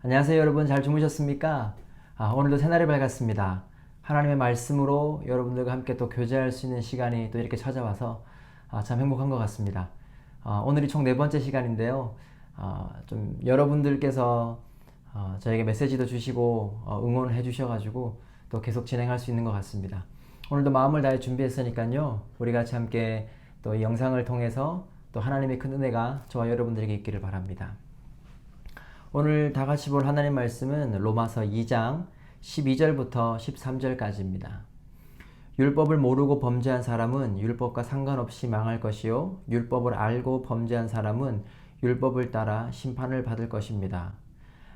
안녕하세요 여러분, 잘 주무셨습니까? 오늘도 새날이 밝았습니다. 하나님의 말씀으로 여러분들과 함께 또 교제할 수 있는 시간이 또 이렇게 찾아와서 참 행복한 것 같습니다. 오늘이 총 네 번째 시간인데요. 좀 여러분들께서 저에게 메시지도 주시고 응원해 주셔가지고 또 계속 진행할 수 있는 것 같습니다. 오늘도 마음을 다해 준비했으니까요. 우리 같이 함께 또 이 영상을 통해서 또 하나님의 큰 은혜가 저와 여러분들에게 있기를 바랍니다. 오늘 다 같이 볼 하나님 말씀은 로마서 2장 12절부터 13절까지입니다. 율법을 모르고 범죄한 사람은 율법과 상관없이 망할 것이요 율법을 알고 범죄한 사람은 율법을 따라 심판을 받을 것입니다.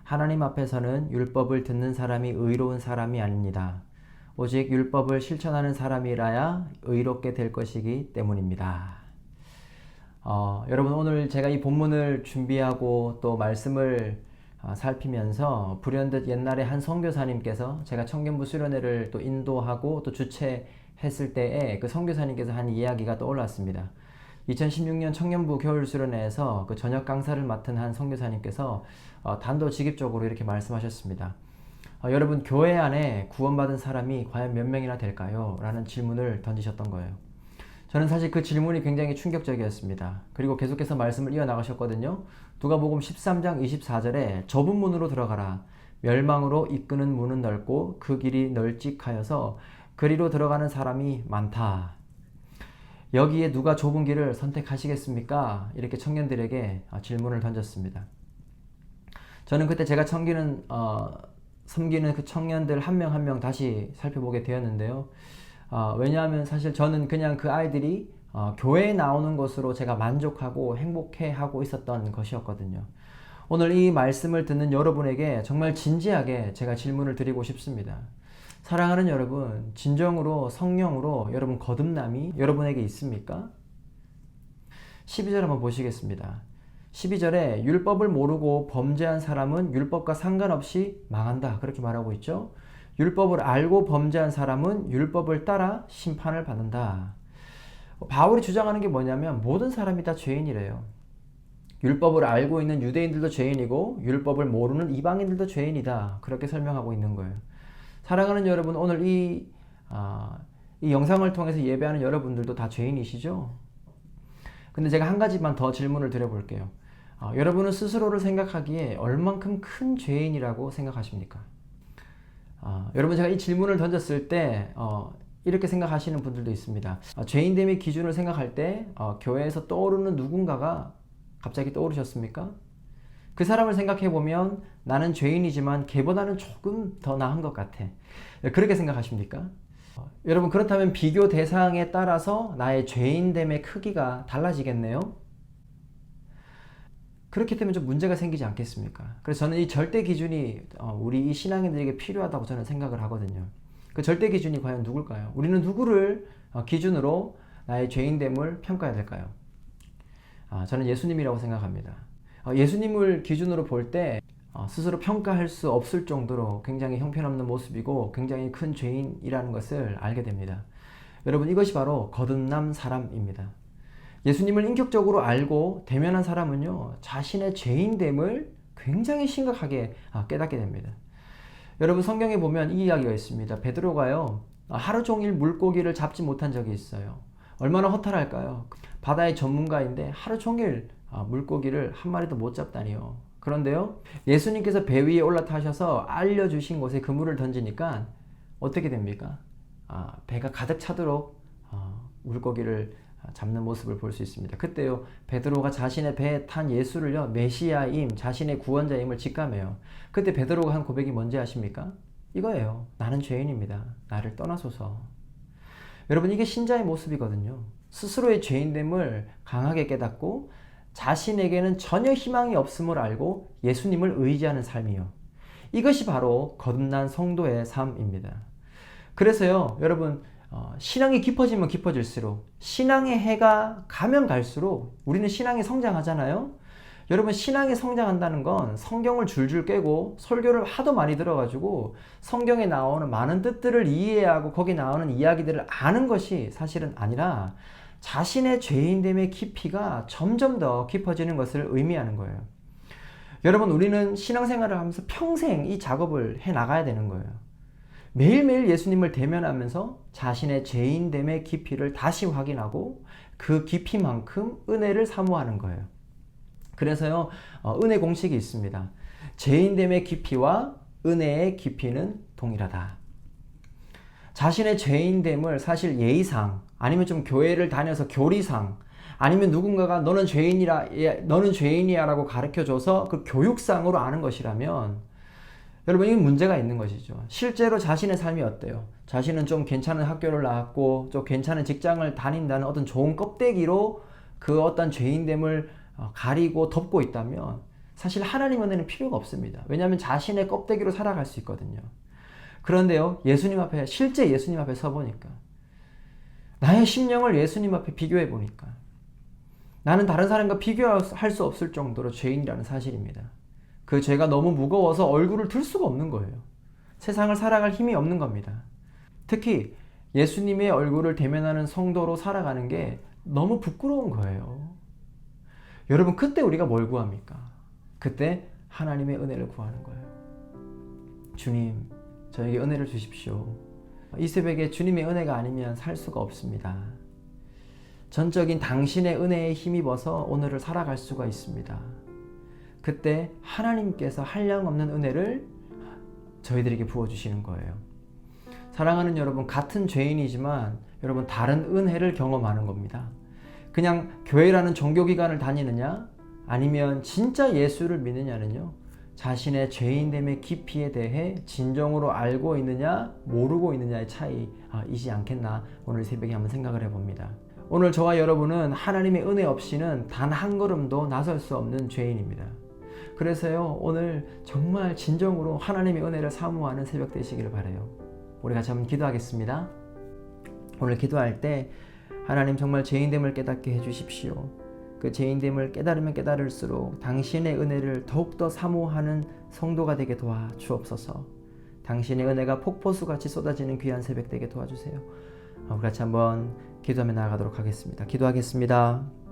하나님 앞에서는 율법을 듣는 사람이 의로운 사람이 아닙니다. 오직 율법을 실천하는 사람이라야 의롭게 될 것이기 때문입니다. 여러분, 오늘 제가 이 본문을 준비하고 또 말씀을 살피면서 불현듯 옛날에 한 선교사님께서 제가 청년부 수련회를 또 인도하고 또 주최했을 때에 그 선교사님께서 한 이야기가 떠올랐습니다. 2016년 청년부 겨울 수련회에서 그 저녁 강사를 맡은 한 선교사님께서 단도직입적으로 이렇게 말씀하셨습니다. 여러분, 교회 안에 구원받은 사람이 과연 몇 명이나 될까요? 라는 질문을 던지셨던 거예요. 저는 사실 그 질문이 굉장히 충격적이었습니다. 그리고 계속해서 말씀을 이어나가셨거든요. 누가복음 13장 24절에 좁은 문으로 들어가라. 멸망으로 이끄는 문은 넓고 그 길이 널찍하여서 그리로 들어가는 사람이 많다. 여기에 누가 좁은 길을 선택하시겠습니까? 이렇게 청년들에게 질문을 던졌습니다. 저는 그때 제가 섬기는 그 청년들 한 명 한 명 다시 살펴보게 되었는데요. 왜냐하면 사실 저는 그냥 그 아이들이 교회에 나오는 것으로 제가 만족하고 행복해하고 있었던 것이었거든요. 오늘 이 말씀을 듣는 여러분에게 정말 진지하게 제가 질문을 드리고 싶습니다. 사랑하는 여러분, 진정으로 성령으로 여러분 거듭남이 여러분에게 있습니까? 12절 한번 보시겠습니다. 12절에 율법을 모르고 범죄한 사람은 율법과 상관없이 망한다, 그렇게 말하고 있죠. 율법을 알고 범죄한 사람은 율법을 따라 심판을 받는다. 바울이 주장하는 게 뭐냐면 모든 사람이 다 죄인이래요. 율법을 알고 있는 유대인들도 죄인이고 율법을 모르는 이방인들도 죄인이다, 그렇게 설명하고 있는 거예요. 사랑하는 여러분, 오늘 이 영상을 통해서 예배하는 여러분들도 다 죄인이시죠? 근데 제가 한 가지만 더 질문을 드려볼게요. 여러분은 스스로를 생각하기에 얼만큼 큰 죄인이라고 생각하십니까? 여러분, 제가 이 질문을 던졌을 때 이렇게 생각하시는 분들도 있습니다. 죄인됨의 기준을 생각할 때 교회에서 떠오르는 누군가가 갑자기 떠오르셨습니까? 그 사람을 생각해보면 나는 죄인이지만 걔보다는 조금 더 나은 것 같아, 그렇게 생각하십니까? 여러분, 그렇다면 비교 대상에 따라서 나의 죄인됨의 크기가 달라지겠네요? 그렇기 때문에 좀 문제가 생기지 않겠습니까? 그래서 저는 이 절대 기준이 우리 이 신앙인들에게 필요하다고 저는 생각을 하거든요. 그 절대 기준이 과연 누굴까요? 우리는 누구를 기준으로 나의 죄인됨을 평가해야 될까요? 저는 예수님이라고 생각합니다. 예수님을 기준으로 볼 때 스스로 평가할 수 없을 정도로 굉장히 형편없는 모습이고 굉장히 큰 죄인이라는 것을 알게 됩니다. 여러분, 이것이 바로 거듭난 사람입니다. 예수님을 인격적으로 알고 대면한 사람은요, 자신의 죄인됨을 굉장히 심각하게 깨닫게 됩니다. 여러분, 성경에 보면 이 이야기가 있습니다. 베드로가요, 하루 종일 물고기를 잡지 못한 적이 있어요. 얼마나 허탈할까요? 바다의 전문가인데 하루 종일 물고기를 한 마리도 못 잡다니요. 그런데요, 예수님께서 배 위에 올라타셔서 알려주신 곳에 그물을 던지니까 어떻게 됩니까? 배가 가득 차도록 물고기를 잡는 모습을 볼 수 있습니다. 그때요, 베드로가 자신의 배에 탄 예수를요, 메시아임, 자신의 구원자임을 직감해요. 그때 베드로가 한 고백이 뭔지 아십니까? 이거예요. 나는 죄인입니다. 나를 떠나소서. 여러분, 이게 신자의 모습이거든요. 스스로의 죄인됨을 강하게 깨닫고 자신에게는 전혀 희망이 없음을 알고 예수님을 의지하는 삶이요. 이것이 바로 거듭난 성도의 삶입니다. 그래서요, 여러분, 신앙이 깊어지면 깊어질수록, 신앙의 해가 가면 갈수록 우리는 신앙이 성장하잖아요. 여러분, 신앙이 성장한다는 건 성경을 줄줄 깨고 설교를 하도 많이 들어가지고 성경에 나오는 많은 뜻들을 이해하고 거기 나오는 이야기들을 아는 것이 사실은 아니라 자신의 죄인됨의 깊이가 점점 더 깊어지는 것을 의미하는 거예요. 여러분, 우리는 신앙생활을 하면서 평생 이 작업을 해 나가야 되는 거예요. 매일매일 예수님을 대면하면서 자신의 죄인됨의 깊이를 다시 확인하고 그 깊이만큼 은혜를 사모하는 거예요. 그래서요, 은혜 공식이 있습니다. 죄인됨의 깊이와 은혜의 깊이는 동일하다. 자신의 죄인됨을 사실 예의상, 아니면 좀 교회를 다녀서 교리상, 아니면 누군가가 너는 죄인이야 라고 가르쳐줘서 그 교육상으로 아는 것이라면 여러분, 이건 문제가 있는 것이죠. 실제로 자신의 삶이 어때요? 자신은 좀 괜찮은 학교를 나왔고 좀 괜찮은 직장을 다닌다는 어떤 좋은 껍데기로 그 어떤 죄인됨을 가리고 덮고 있다면 사실 하나님 은혜는 필요가 없습니다. 왜냐하면 자신의 껍데기로 살아갈 수 있거든요. 그런데요, 실제 예수님 앞에 서보니까, 나의 심령을 예수님 앞에 비교해 보니까 나는 다른 사람과 비교할 수 없을 정도로 죄인이라는 사실입니다. 그 죄가 너무 무거워서 얼굴을 들 수가 없는 거예요. 세상을 살아갈 힘이 없는 겁니다. 특히 예수님의 얼굴을 대면하는 성도로 살아가는 게 너무 부끄러운 거예요. 여러분, 그때 우리가 뭘 구합니까? 그때 하나님의 은혜를 구하는 거예요. 주님, 저에게 은혜를 주십시오. 이 새벽에 주님의 은혜가 아니면 살 수가 없습니다. 전적인 당신의 은혜에 힘입어서 오늘을 살아갈 수가 있습니다. 그때 하나님께서 한량없는 은혜를 저희들에게 부어주시는 거예요. 사랑하는 여러분, 같은 죄인이지만 여러분, 다른 은혜를 경험하는 겁니다. 그냥 교회라는 종교기관을 다니느냐, 아니면 진짜 예수를 믿느냐는요, 자신의 죄인됨의 깊이에 대해 진정으로 알고 있느냐 모르고 있느냐의 차이이지 않겠나, 오늘 새벽에 한번 생각을 해봅니다. 오늘 저와 여러분은 하나님의 은혜 없이는 단 한 걸음도 나설 수 없는 죄인입니다. 그래서요, 오늘 정말 진정으로 하나님의 은혜를 사모하는 새벽 되시기를 바라요. 우리 같이 한번 기도하겠습니다. 오늘 기도할 때 하나님, 정말 죄인됨을 깨닫게 해주십시오. 그 죄인됨을 깨달으면 깨달을수록 당신의 은혜를 더욱더 사모하는 성도가 되게 도와주옵소서. 당신의 은혜가 폭포수같이 쏟아지는 귀한 새벽 되게 도와주세요. 우리 같이 한번 기도하며 나아가도록 하겠습니다. 기도하겠습니다.